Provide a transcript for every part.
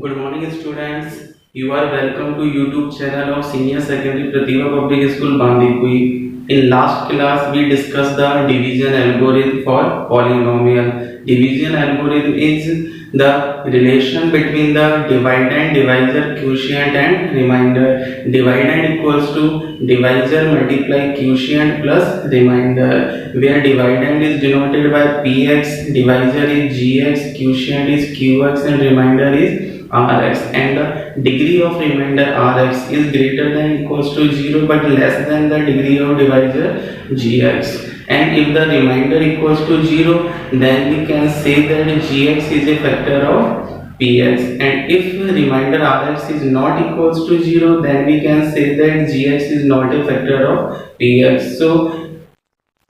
Good morning, students. You are welcome to YouTube channel of Senior Secondary Pratibha Public School, Bandipui. In last class, we discussed the division algorithm for polynomial. Division algorithm is the relation between the dividend, divisor, quotient, and remainder. Dividend equals to divisor multiply quotient plus remainder, where dividend is denoted by px, divisor is gx, quotient is qx, and remainder is Rx, and the degree of remainder Rx is greater than equals to 0 but less than the degree of divisor Gx. And if the remainder equals to 0, then we can say that Gx is a factor of Px. And if remainder Rx is not equals to 0, then we can say that Gx is not a factor of Px. So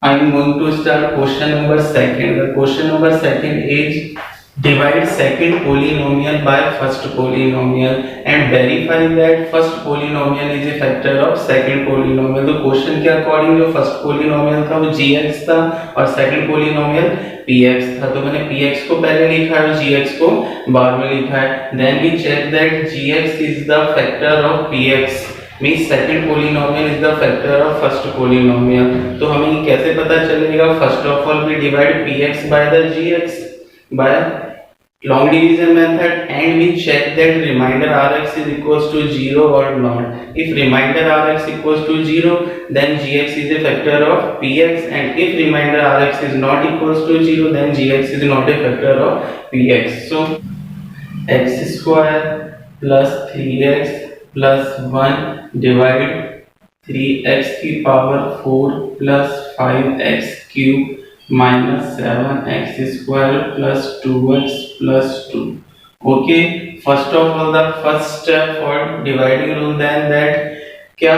I am going to start question number second. The question number second is divide second polynomial by first polynomial and verify that first polynomial is a factor of second polynomial. तो question के according जो first polynomial था वो gx था और second polynomial px था, तो मैंने px को पहले लिखा है और gx को बाद में लिखा है. Then we check that gx is the factor of px, means second polynomial is the factor of first polynomial. तो हमें कैसे पता चलेगा? First of all we divide px by the gx by long division method and we check that remainder Rx is equals to 0 or not. If remainder Rx equals to 0, then gx is a factor of px, and if remainder Rx is not equals to 0, then gx is not a factor of px. So x square plus 3x plus 1 divide 3x की power 4 plus 5x cube minus 7x square plus 2x plus 2. Okay, first of all the first step for dividing rule, then that क्या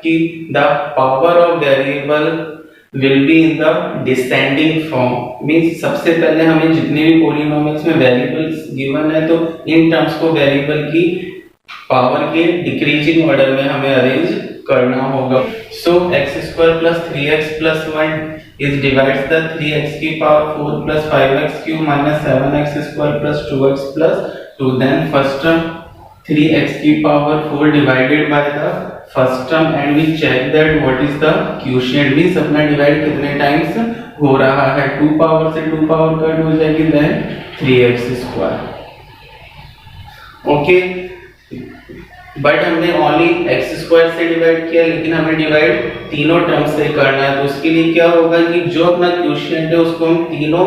कि the power of variable will be in the descending form, means सबसे पहले हमें जितने भी polynomials में variables given है तो इन terms को variable की पावर के डिक्रीजिंग ऑर्डर में हमें अरेंज करना होगा. So x square plus 3x plus 1 is divides the 3x की power 4 plus 5x cube minus 7x square plus 2x plus 2. Then first term 3x की power 4 divided by the first term and we check that what is the quotient, means अपना divide कितने times हो रहा है. 2 power से 2 power cut हो जाएगी, then 3x square. Okay, but हमने ओनली एक्स स्क्वायर से डिवाइड किया, लेकिन हमें डिवाइड तीनों टर्म से करना है. तो उसके लिए क्या होगा कि जो अपना क्वोशिएंट है उसको हम तीनों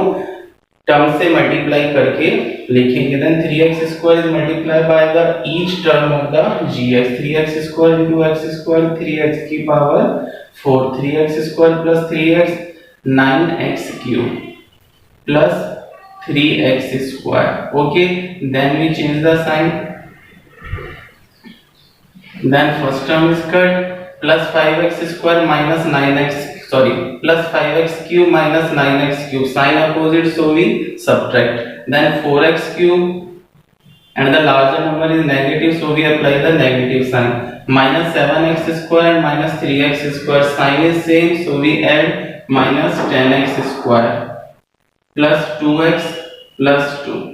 टर्म से मल्टीप्लाई करके लिखेंगे. Then 3x square is multiply by the each term of the gx. 3x square into x square 3x की power 4, 3x square plus 3x 9x cube plus 3x square. Okay, then we change the sign. Then first term is cut, plus 5x square minus 9x, sorry, plus 5x cube minus 9x cube. Sign opposite, so we subtract. Then 4x cube and the larger number is negative, so we apply the negative sign. Minus 7x square and minus 3x square. Sign is same, so we add minus 10x square plus 2x plus 2.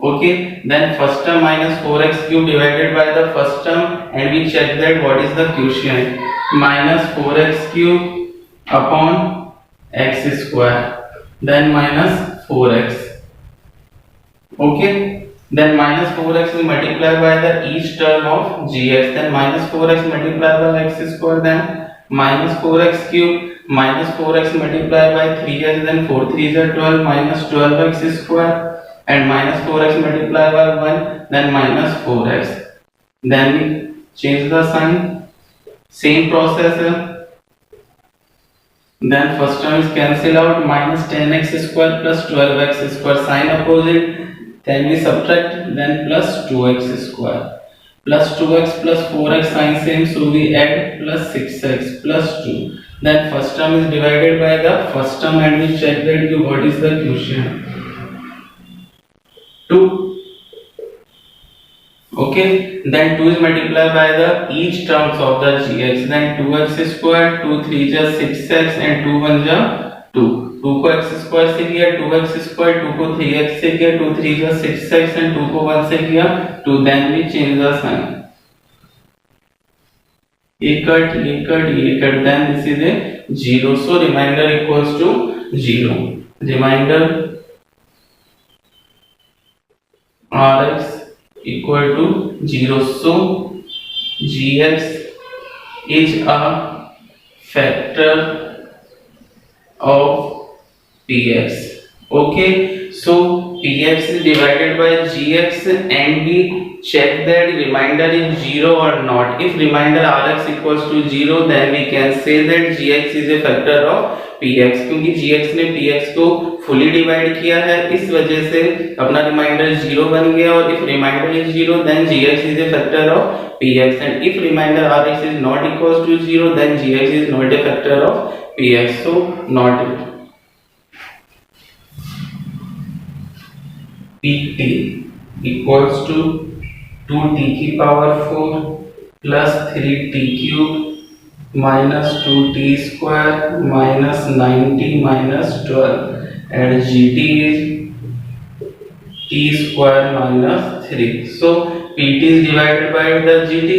Okay, then first term minus 4x cube divided by the first term and we check that what is the quotient. Minus 4x cube upon x square, then minus 4x. Okay, then minus 4x is multiplied by the each term of gx, then minus 4x multiplied by x square, then minus 4x cube minus 4x multiplied by 3x, then 4 3s are 12 minus 12x square and minus 4x multiplied by 1, then minus 4x. Then we change the sign, same process. Then first term is cancel out, minus 10x square plus 12x square, sign opposite. Then we subtract, then plus 2x square plus 2x plus 4x, sign same, so we add plus 6x plus 2. Then first term is divided by the first term and we check that what is the quotient. 2. Okay, then 2 is multiplied by the each terms of the gx, then 2x square, 2 3 is 6x and 2 1 is 2 2 को x square से किया 2x square, 2 को 3x से किया 2 3 जा 6x and 2 को 1 से किया 2, then we change the sign, ये cut then this is a 0, so reminder equals to 0, reminder rx equal to 0, so gx is a factor of px. Okay, so px is divided by gx and we check that remainder is 0 or not. If remainder rx equals to 0, then we can say that gx is a factor of px, क्योंकि gx ने px को fully divide किया है, इस वजह से अपना reminder 0 बन गया, और if reminder is 0 then gx is a factor of px, and if remainder rx is not equals to 0 then gx is not a factor of px, so not it. pt equals to 2t की power 4 plus 3t cube minus 2t square minus 9t minus 12 and gt is t square minus 3. So pt is divided by the gt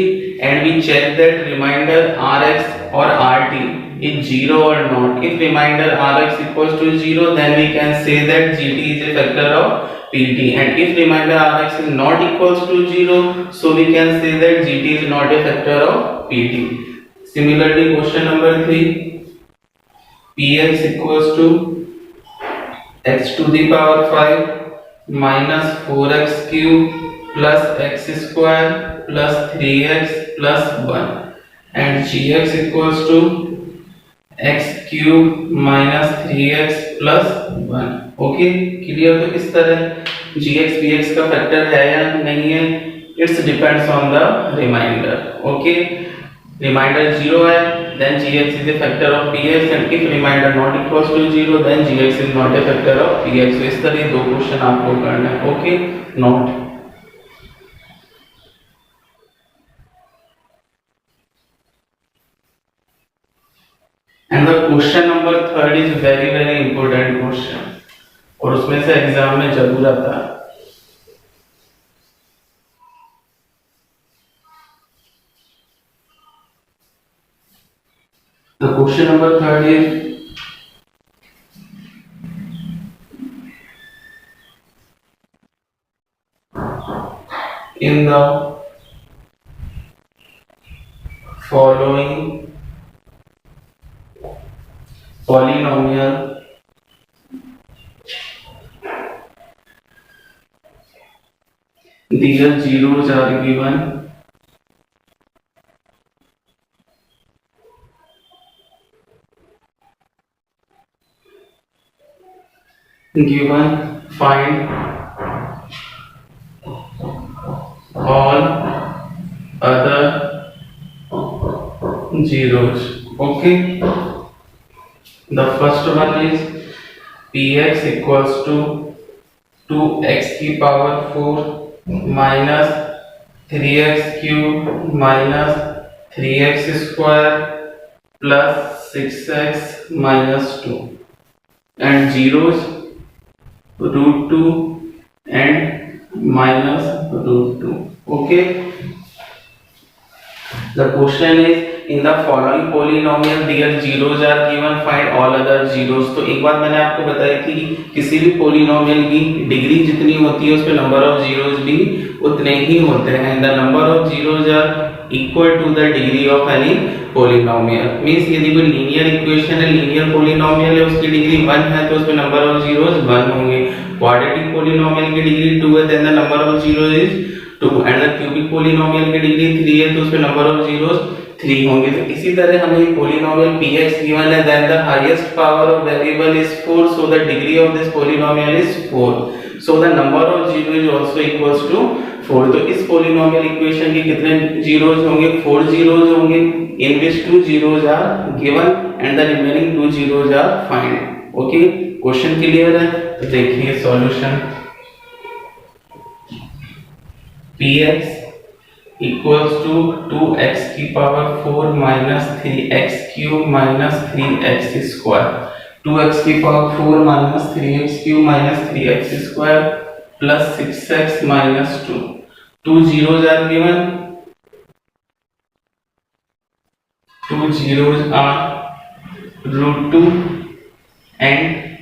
and we check that remainder rx or rt is 0 or not. If remainder rx equals to 0, then we can say that gt is a factor of pt, and if remainder rx is not equals to 0, so we can say that gt is not a factor of pt. Similarly, question number 3, px equals to x to the power 5 minus 4x cube plus x square plus 3x plus 1 and gx equals to x cube minus 3x plus 1. Okay, clear? तो इस तरह gx px का factor है या नहीं है, it's depends on the reminder. Okay, reminder 0 है then gx is a factor of px, and if remainder not equals to 0 then gx is not a factor of px. So इस तरह दो question आपको करना है. Okay, note. And the question number 3 is very important question, और उसमें से exam में जरूर आता है. The question number 3 is in the following polynomial these zeros are given find all other zeros. Okay, the first one is px equals to 2x की power 4 minus 3x cube minus 3x square plus 6x minus 2 and zeros root 2 and minus root 2. Okay, the question is in the following polynomial their zeros are given, find all other zeros. तो एक बात मैंने आपको बताई थी, किसी भी polynomial की डिग्री जितनी होती है उस पे number of zeros भी उतने ही होते हैं. The number of zeros are equal to the degree of any polynomial. Means यदि कोई linear equation है, linear polynomial है, उसकी डिग्री 1 है तो उस पे number of zeros 1 होंगे. Quadratic polynomial की डिग्री 2 है, then the number of zeros is 2, and the cubic polynomial की डिग्री 3 है तो उस पे number of zeros 3 होंगे. तो इसी तरह हमें polynomial px given है, then the highest power of variable is 4, so the degree of this polynomial is 4, so the number of zeros is also equals to 4. तो इस polynomial equation के कितने zeros होंगे? 4 zeros होंगे, in which 2 zeros are given and the remaining 2 zeros are find. Okay, question clear है? तो देखिए solution. px equals to 2x की power 4 minus 3x cube minus 3x square. 2x की power 4 minus 3x cube minus 3x square plus 6x minus 2. 2 zeros are given. 2 zeros are root 2 and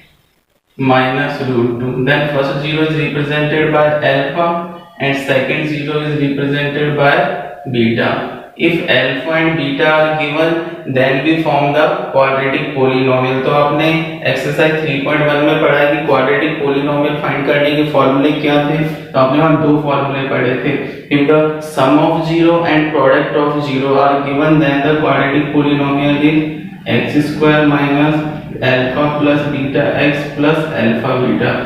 minus root 2. Then first zero is represented by alpha and second zero is represented by beta. If alpha and beta are given, then we form the quadratic polynomial. तो आपने exercise 3.1 में पढ़ा है कि quadratic polynomial find करने के फॉर्मूले क्या थे. तो आपने वहाँ दो फॉर्मूले पढ़े थे. If the sum of zero and product of zero are given, then the quadratic polynomial is x square minus alpha plus beta x plus alpha beta.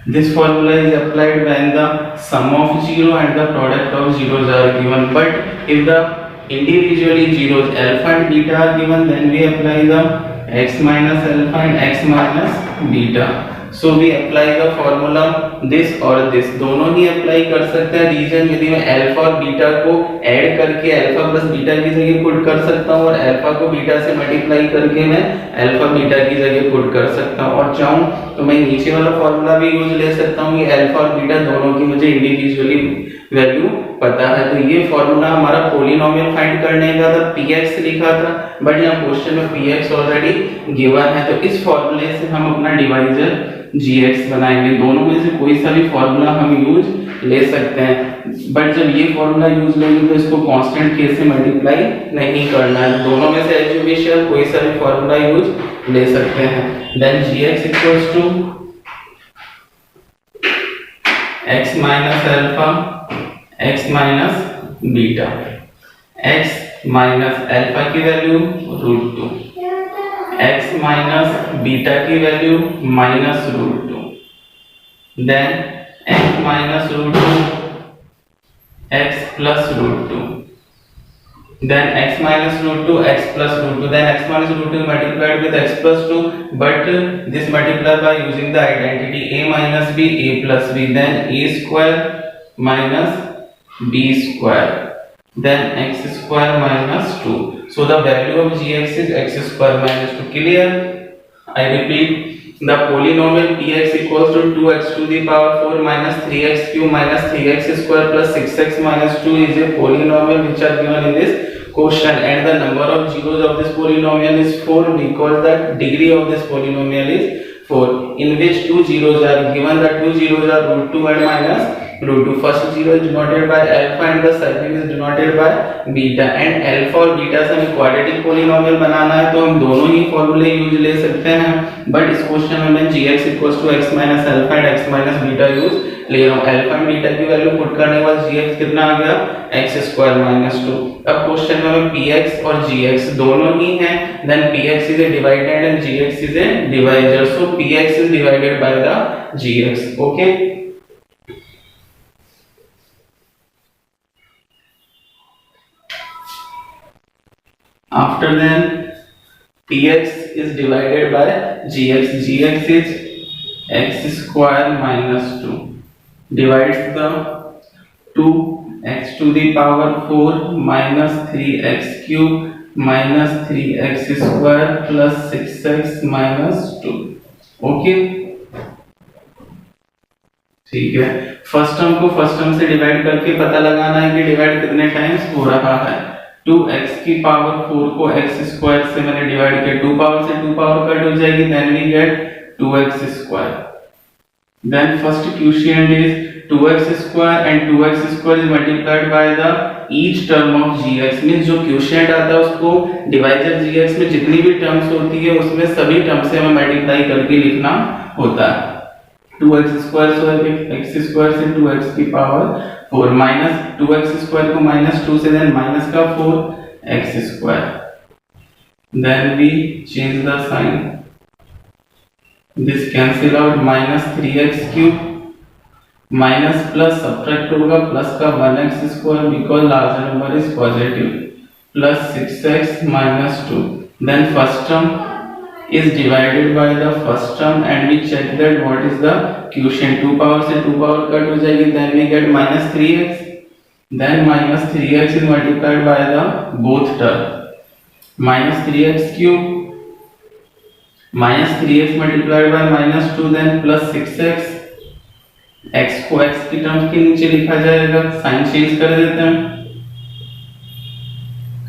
This formula is applied when the sum of zero and the product of zeros are given. But if the individually zeros alpha and beta are given, then we apply the x minus alpha and x minus beta. So we apply the formula this और this दोनों ही apply कर सकते हैं. Reason यदि मैं alpha और beta को add करके अल्फा प्लस बीटा की जगह पुट कर सकता हूँ और अल्फा को बीटा से मल्टीप्लाई करके मैं अल्फा बीटा की जगह पुट कर सकता हूँ. और चाहूँ तो मैं नीचे वाला फॉर्मूला भी यूज ले सकता हूँ कि अल्फा और बीटा दोनों की मुझे इंडिविजुअली वैल्यू पता है. तो ये फॉर्मूला हमारा पोलिनोमियल फाइंड करने का था. px लिखा था बट यहाँ क्वेश्चन में px ऑलरेडी गिवन है. तो इस फॉर्मूले से हम अपना डिवाइजर gx बनाएंगे. दोनों में से कोई सा भी फॉर्मूला हम यूज ले सकते हैं. बट जब ये फॉर्मूला यूज लेंगे तो इसको कांस्टेंट k से मल्टीप्लाई नहीं करना है. दोनों में से एज यू विश कोई सा भी फॉर्मूला यूज ले सकते हैं. Then gx equals to x minus alpha x minus beta. x minus alpha की value root 2, x minus beta की value minus root 2. Then x minus root 2 x plus root 2. Then x minus root 2 x plus root 2. Then x minus root 2 multiplied with x plus 2, but this multiplied by using the identity a minus b a plus b. Then a square minus b square. Then x square minus 2. So the value of gx is x square minus 2. Clear? I repeat. The polynomial px equals to 2x to the power 4 minus 3x cube minus 3x square plus 6x minus 2 is a polynomial which are given in this question, and the number of zeros of this polynomial is 4 because the degree of this polynomial is 4, in which two zeros are given. The two zeros are root 2 and minus root 2. First zero is denoted by alpha and the second is denoted by beta. And alpha और beta से हमें quadratic polynomial बनाना है तो हम दोनों ही फॉर्मूले use ले सकते हैं. बट इस क्वेश्चन में मैं gx equals to x minus alpha and x minus beta use ले रहा हूँ. अल्फा एंड बीटा की वैल्यू पुट करने के बाद gx कितना आ गया x स्क्वायर माइनस 2. अब क्वेश्चन में हमें px और gx दोनों ही हैं. Then px is a divided and gx is a divisor. So px is divided by the gx. Okay. After then px is divided by gx. Gx is x square minus 2 divides the 2x to the power 4 minus 3x cube minus 3x square plus 6x minus 2. Okay ठीक है. First term को first term से divide करके पता लगाना है कि divide कितने टाइम्स हो रहा है. 2x की पावर 4 को x स्क्वायर से मैंने डिवाइड किया. 2 पावर से 2 पावर कट हो जाएगी. Then we get 2x square. Then first quotient is 2x square and 2x square is multiplied by the each term of gx. Means जो quotient आता है उसको डिवाइजर gx में जितनी भी टर्म्स होती है उसमें सभी टर्म्स से हमें मल्टीप्लाई करके लिखना होता है. 2x square so x square से 2x की पावर 4 माइनस 2x स्क्वायर को माइनस 2 से देन माइनस का 4x square. Then we change the sign. This cancel out. Minus 3x cube minus plus subtract होगा प्लस का 1x square because larger number is positive plus 6x minus 2. Then first term is divided by the first term and we check that what is the quotient. 2 power से 2 power cut हो जाएगी. Then we get minus 3x. Then minus 3x is multiplied by the both term. Minus 3x cube minus 3x multiplied by minus 2 then plus 6x, x को x की terms के नीचे लिखा जाएगा, sign change कर देते हैं,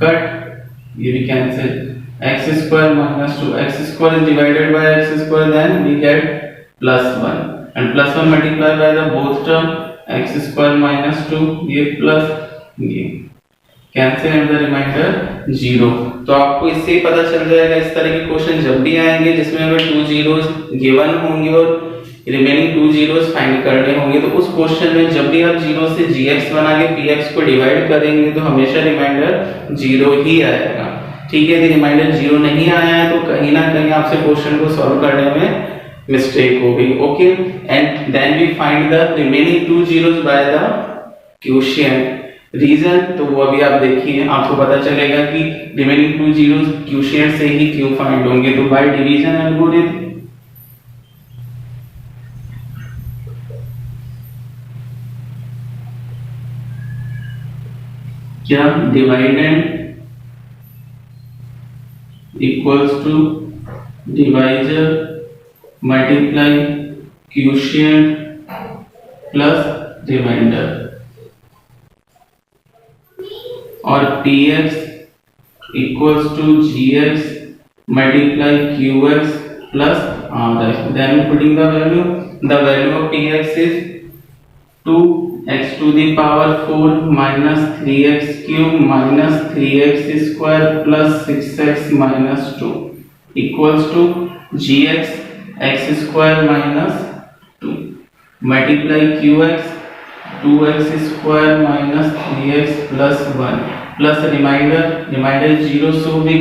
कट, ये भी cancel, x square minus 2, x square is divided by x square then we get plus 1 and plus 1 multiplied by the both term x square minus 2, ये प्लस ये कैंसिल एंड द रिमाइंडर 0। तो आपको इससे ही पता चल जाएगा, इस तरह के क्वेश्चन जब भी आएंगे जिसमें अगर 2 जीरोस गिवन होंगे और रिमेनिंग 2 जीरोस फाइंड करने होंगे, तो उस क्वेश्चन में जब भी आप 0 से gx बना के px को डिवाइड करेंगे तो हमेशा रिमाइंडर 0 ही आएगा। ठीक है, यदि रिमाइंडर 0 नहीं आया है तो कहीं ना कहीं आपसे क्वेश्चन को सॉल्व करने में मिस्टेक हो गई। Okay, and then we find the remaining 2 zeros by the quotient. Reason तो वो अभी आप देखिए, आपको पता चलेगा कि रिमेनिंग 2 जीरोस क्वोशिएंट से ही क्यों फाइंड होंगे। तो बाय डिवीजन एल्गोरिथम क्या, dividend equals to divisor multiply quotient plus reminder, और px equals to gx multiply qx plus rx. Then putting the value of px is 2x to the power 4 minus 3x cube minus 3x square plus 6x minus 2 equals to gx x square minus 2 multiply qx 2x square minus 3x plus 1 plus remainder 0, so we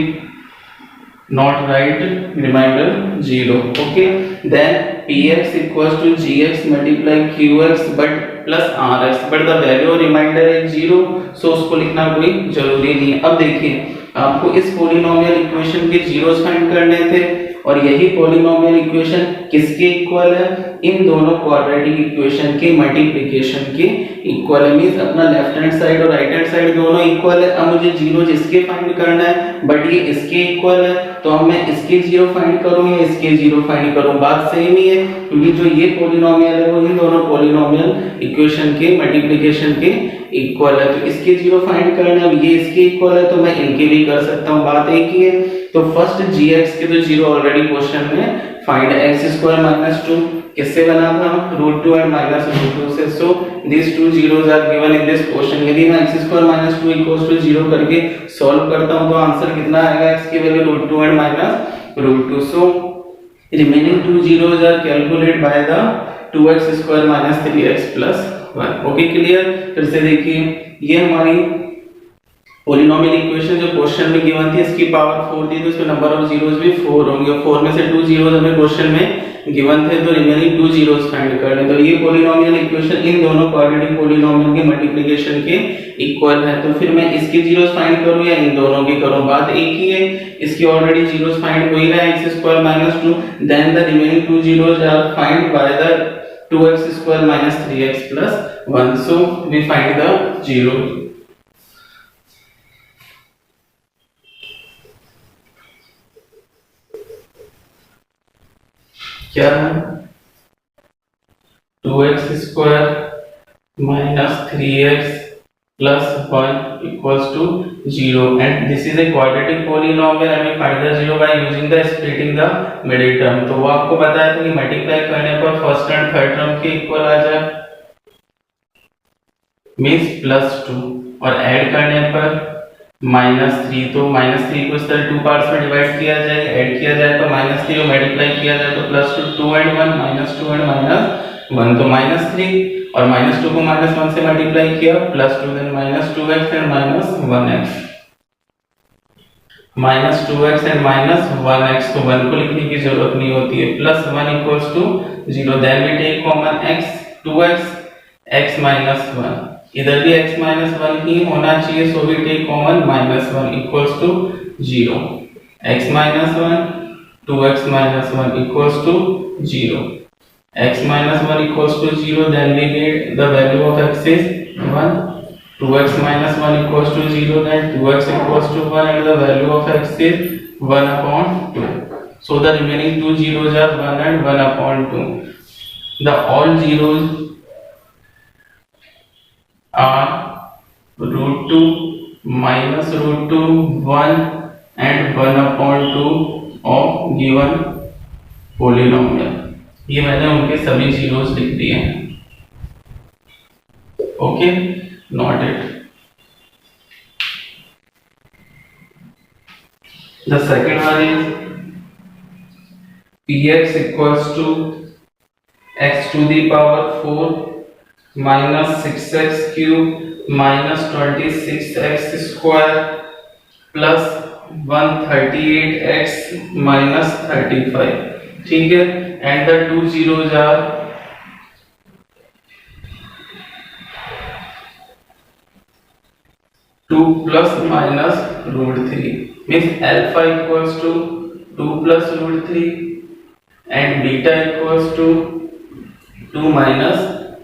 not write remainder 0. Okay, then px equals to gx multiply qx but plus rx, but the value of remainder is 0, so उसको लिखना कोई जरूरी नहीं है। अब देखिए, आपको इस पॉलिनोमियल इक्वेशन के जीरोस फाइंड करने थे और यही पॉलिनोमियल इक्वेशन किसके इक्वल है, इन दोनों क्वाड्रेटिक इक्वेशन के मल्टीप्लिकेशन के इक्वल है। मींस अपना लेफ्ट हैंड साइड और राइट हैंड साइड दोनों इक्वल है। अब मुझे जीरोस इसके फाइंड करना है बट ये इसके इक्वल है, तो अब मैं इसके जीरो फाइंड करूं या इसके जीरो फाइंड करूं, बात सेम ही है, क्योंकि जो ये पॉलिनोमियल है वो इन दोनों पॉलिनोमियल इक्वेशन के मल्टीप्लिकेशन के इक्वल है। तो इसके जीरो फाइंड करना है, अब ये इसके इक्वल है तो मैं इनके भी कर सकता हूं, बात एक ही है। तो फर्स्ट gx के तो जीरो ऑलरेडी क्वेश्चन में फाइंड x स्क्वायर माइनस 2 किससे बना था, √2 एंड माइनस √2 से। So this 2 zeros are given in this question. यदि मैं x square minus 2 equals to 0 करके सॉल्व करता हूं तो आंसर कितना आएगा, x की value √2 and minus √2। So remaining 2 zeros are calculated by the 2x square minus 3x plus 1। Okay, clear. फिर से देखिए, ये हमारी पॉलिनोमियल इक्वेशन जो क्वेश्चन में गिवन थी, इसकी पावर 4 दी तो इसमें नंबर ऑफ जीरोस भी 4 होंगे, और 4 में से 2 जीरोस हमें क्वेश्चन में गिवन थे, तो रिमेनिंग 2 जीरोस फाइंड करने। तो ये पॉलिनोमियल इक्वेशन इन दोनों क्वाड्रेटिक पॉलिनोमियल के मल्टीप्लिकेशन के इक्वल है। तो फिर मैं इसके जीरोस फाइंड करूं या इन दोनों के करूं, बात एक ही है। इसके ऑलरेडी जीरोस फाइंड हो ही रहा है, x square minus 2, then the remaining 2 zeros are find by the 2x square minus 3x plus 1। So we find the zero. क्या है, 2x square minus 3x plus 1 equals to 0 and this is a quadratic polynomial and we find the zero by using the splitting the middle term. तो वो आपको बताया था कि multiply करने पर फर्स्ट एंड थर्ड टर्म के इक्वल आ जाए, मींस प्लस 2, और ऐड करने पर -3, तो -3 को इस तरह 2 पार्ट्स में डिवाइड किया जाए, ऐड किया जाए तो -3 और मल्टीप्लाई किया जाए तो +2 एंड 1 -2 एंड -1, तो -3 और -2 को -1 से मल्टीप्लाई किया +2, then -2x and -1x, -2x and -1x, तो 1 को लिखने की जरूरत नहीं होती है, +1 equals to 0, then we take common x, 2x, x -1, इधर भी x -1 ही होना चाहिए, so we take common -1 equals to 0, x -1, 2x -1 equals to 0, x -1 equals to 0, then we get the value of x is 1, 2x -1 equals to 0, then 2x equals to 1 and the value of x is 1/2. So the remaining two zeros are 1 and 1 upon 2. The all zeros are root 2 minus root 2, 1 and 1 upon 2 of given polynomial. ये मैंने उनके सभी zeros लिख दिए हैं. Okay, not it. The second one is px equals to x to the power 4 minus 6x cube minus 26x square plus 138x minus 35. ठीक है, and the two zeros are 2 plus minus root 3, means alpha equals to 2 plus root 3 and beta equals to 2 minus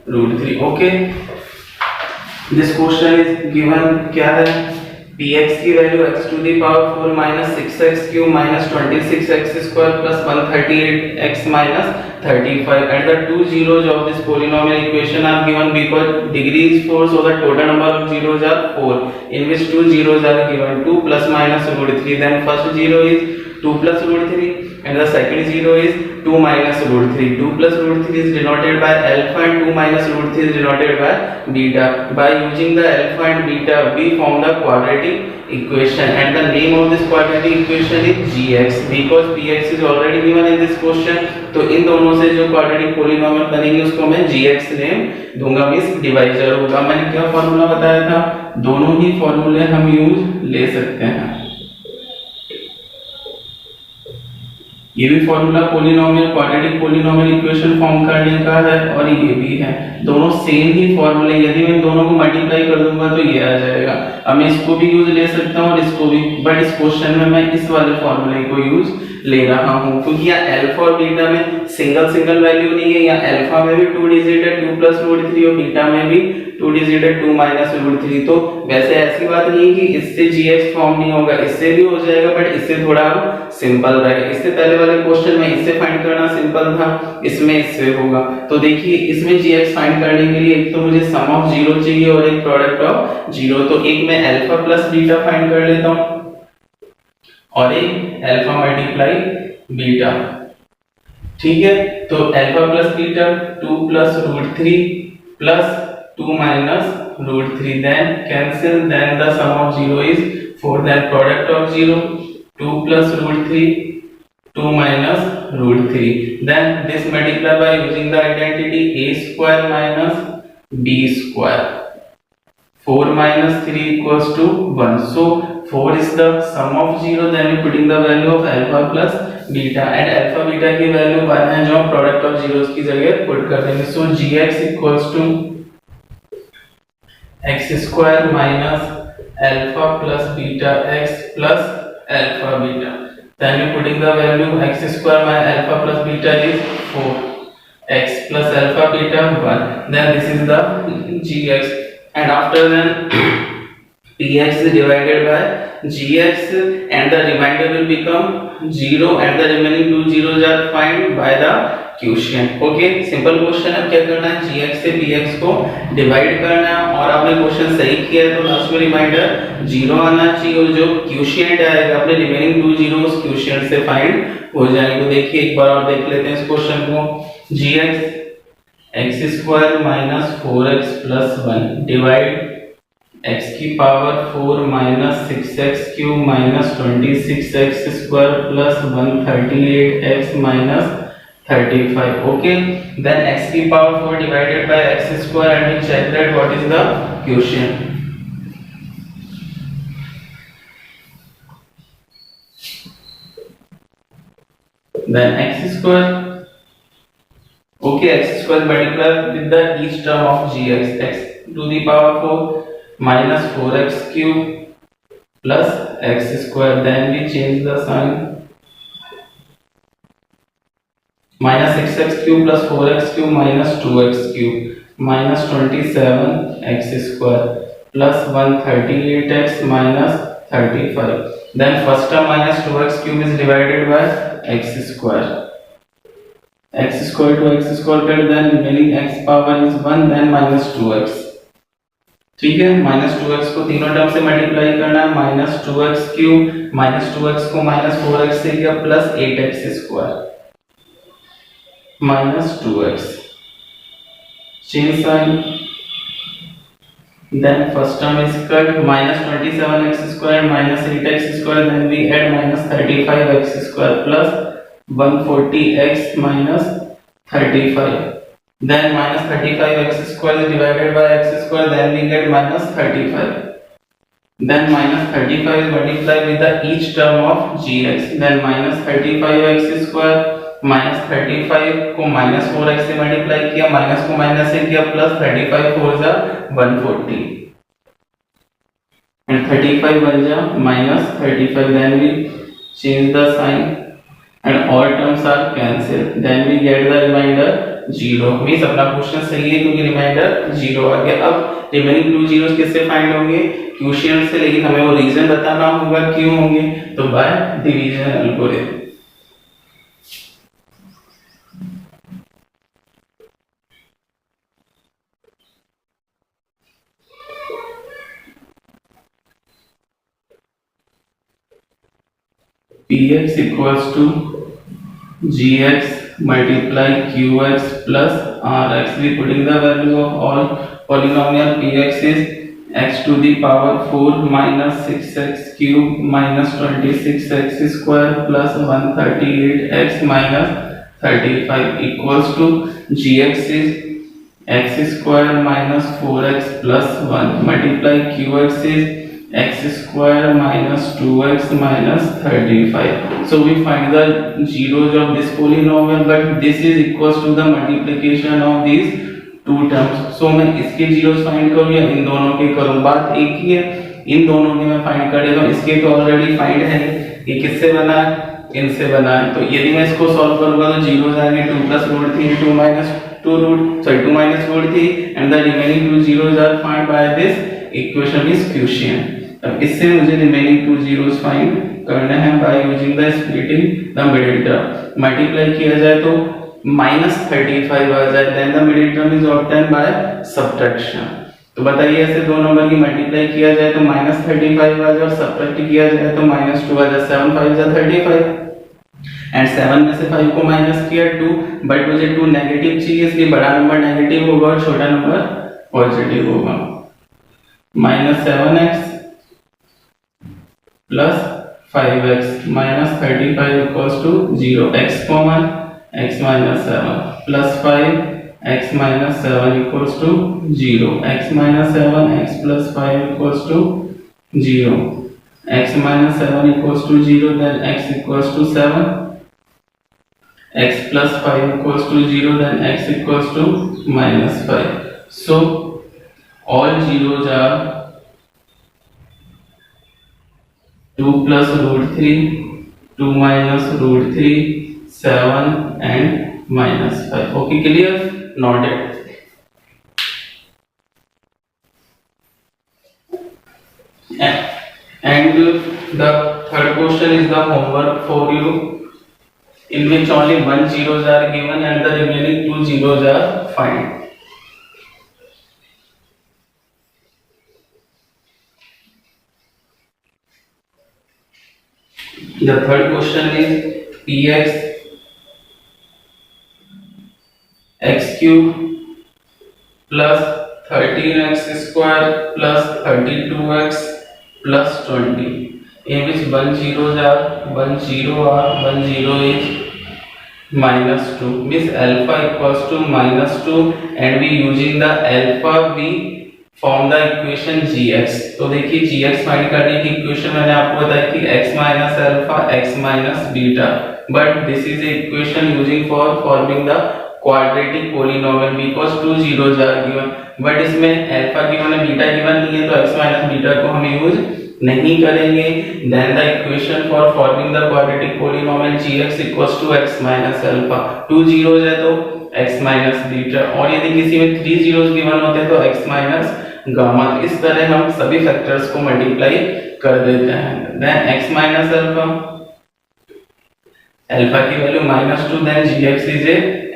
root 3. Okay, this question is given क्या है, px की value x to the power 4 minus 6x cube minus 26x square plus 138x minus 35, and the two zeros of this polynomial equation are given because degree is 4, so the total number of zeros are 4, in which two zeros are given 2 plus minus root 3. Then first zero is 2 plus root 3 and the second zero is 2 minus root 3. 2 plus root 3 is denoted by alpha and 2 minus root 3 is denoted by beta. By using the alpha and beta we form the quadratic equation, and the name of this quadratic equation is gx because px is already given in this question. तो इन दोनों से जो quadratic polynomial बनेंगे उसको मैं gx name दूंगा, means divisor होगा. मैंने क्या फॉर्मूला बताया था, दोनों ही फॉर्मूले हम यूज ले सकते हैं. ये भी formula polynomial quadratic polynomial equation form करने का है और ये भी है, दोनों सेम ही फॉर्मूले. यदि मैं दोनों को मल्टीप्लाई कर दूंगा तो ये आ जाएगा. अब मैं इसको भी यूज ले सकता हूँ और इसको भी, बट इस क्वेश्चन में मैं इस वाले फॉर्मूले को यूज ले रहा हूँ क्योंकि यहाँ अल्फा और बीटा में सिंगल सिंगल वैल्यू नहीं है. यहाँ अल्फा में भी 2 डिजिट है 2 प्लस रूट 3 और बीटा में भी 2 डिजिट है 2 माइनस रूट 3. तो वैसे ऐसी बात नहीं है कि इससे gx फॉर्म नहीं होगा, इससे भी हो जाएगा, बट इससे थोड़ा सिंपल रहेगा. इससे पहले वाले क्वेश्चन में इससे फाइंड करना सिंपल था, इसमें इससे होगा. तो देखिए इसमें gx फाइंड करने के लिए एक तो मुझे सम ऑफ जीरो चाहिए और एक प्रोडक्ट ऑफ जीरो. तो एक मैं अल्फा प्लस बीटा फाइंड कर लेता हूँ और एक अल्फा मल्टीप्लाई बीटा. ठीक है, तो alpha plus beta 2 plus root 3 plus 2 minus root 3, then cancel, then the sum of 0 is 4, then product of 0 2 plus root 3 2 minus root 3, then this multiply by using the identity a square minus b square. 4 minus 3 equals to 1, so 4 is the sum of 0, then we putting the value of alpha plus beta, and alpha beta की value 1 है जो product of zeros की जगह put कर देंगे. so gx equals to x square minus alpha plus beta x plus alpha beta. Then you putting the value x square minus alpha plus beta is 4, x plus alpha beta 1. Then this is the gx, and after then px is divided by gx and the remainder will become 0 and the remaining two zeros are found by the question. Okay, simple question. अब क्या करना है, gx से px को divide करना है और आपने क्वेश्चन सही किया है तो लास्ट में रिमाइंडर 0 आना चाहिए और जो क्वोशिएंट आएगा अपने रिमेनिंग टू जीरो उस क्वोशिएंट से फाइंड हो जाएंगे. तो देखिए एक बार और देख लेते हैं इस क्वेश्चन को. gx x square minus 4x plus 1 divide x की power 4 minus 6x cube minus 26x square plus 138x minus 35. okay, then x की power 4 divided by x square and we check that what is the quotient. then x square, okay, x square multiply with the each term of gx, x to the power 4 minus 4x cube plus x square, then we change the sign, minus 6x cube plus 4x cube minus 2x cube minus 27x square plus 138x minus 35. Then first term minus 2x cube is divided by x square. x square to x square कर then remaining x power is 1 then minus 2x. ठीक है, minus 2x को तीनों term से multiply करना है, minus 2x cube, minus 2x को minus 4x से किया plus 8x square minus 2x. Change sign, then first term is cut, minus 27x square minus 8x square, then we add minus 35x square plus 140x minus 35. Then minus 35x square is divided by x square, then we get minus 35. Then minus 35 is multiplied with the each term of gx. Then minus 35x square minus 35 को minus 4x से multiply किया, minus को minus से किया plus 35 4 जा 140 and 35 बन जा minus 35. Then we change the sign and all terms are cancelled. Then we get the remainder 0. Means अपना क्वेश्चन सही है क्योंकि रिमाइंडर 0 आ गया. अब रिमेनिंग 2 जीरोस किससे फाइंड होंगे? क्वोशिएंट से, लेकिन हमें वो रीजन बताना होगा क्यों होंगे, तो by division algorithm. px equals to gx multiply qx plus rx. We putting the value of all polynomial px is x to the power 4 minus 6x cube minus 26x square plus 138x minus 35 equals to gx is x square minus 4x plus 1 multiply qx is x square minus 2x minus 35. So we find the zeros of this polynomial, but this is equals to the multiplication of these two terms. So मैं इसके zeros find करूँ या इन दोनों के करूँ, बात एक ही है. इन दोनों के मैं find कर देता हूँ, इसके तो ऑलरेडी find है. ये किससे बना है? इनसे बना है. तो यदि मैं इसको सॉल्व करूँगा तो zeros आएंगे 2 plus root 3 2 minus 2 minus root 3 and the remaining 2 zeros are found by this equation is quotient. अब इससे मुझे रिमेनिंग 2 जीरोस फाइंड करना है by using the splitting the middle term. Multiply किया जाए तो minus 35 आ जाए, then the middle term is obtain by subtraction. तो बताइए ऐसे दो नंबर की मल्टीप्लाई किया जाए तो minus 35 आ जाए और सब्ट्रैक्ट किया जाए तो minus 2 आ जाए. 7 5 जा 35 एंड 7 में से 5 को माइनस किया 2, बट मुझे 2 नेगेटिव चाहिए इसलिए बड़ा नंबर नेगेटिव होगा और छोटा नंबर पॉजिटिव होगा. minus 7x plus 5x minus 35 equals to 0. X common, x minus 7 plus 5 x minus 7 equals to 0. X minus 7 x plus 5 equals to 0. X minus 7 equals to 0, then x equals to 7. X plus 5 equals to 0, then x equals to minus 5. So all zeros are 2 plus root 3, 2 minus root 3, 7 and minus 5. Okay, clear? Noted. And the third question is the homework for you, in which only 1 zeros are given and the remaining 2 zeros are found. The third question is px x cube plus 13x square plus 32x plus 20, in which 1 zeros are 1 0 is minus 2, means alpha equals to minus 2 and we using the alpha we form the equation gx. तो देखिए gx find करने की equation मैंने आपको बताई थी x minus alpha x minus beta, but this is a equation using for forming the quadratic polynomial because 2 zeros are given, but इसमें alpha given है बीटा गिवन नहीं है तो x माइनस बीटा को हम यूज नहीं करेंगे. Then the equation for forming the quadratic polynomial gx equals to x minus alpha. 2 zeros है तो x माइनस बीटा, और यदि किसी में 3 जीरोस गिवन होते हैं तो x माइनस गामा. इस तरह हम सभी फैक्टर्स को मल्टीप्लाई कर देते हैं. Then x minus alpha, alpha की value -2, then gx is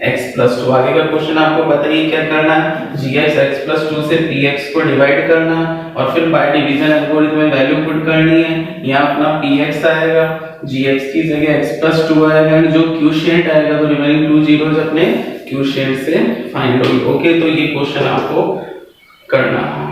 x+2। आगे का क्वेश्चन आपको बताइए क्या करना है, gx x+2 से px को डिवाइड करना और फिर बाय डिवीजन एल्गोरिथम में वैल्यू पुट करनी है। यहाँ अपना px आएगा, gx की जगह x+2 आएगा एंड जो क्वोशिएंट आएगा तो रिमेनिंग 2 जीरोस अपने क्वोशिएंट से फाइंड होगी। ओके, तो ये क्वेश्चन आपको करना है।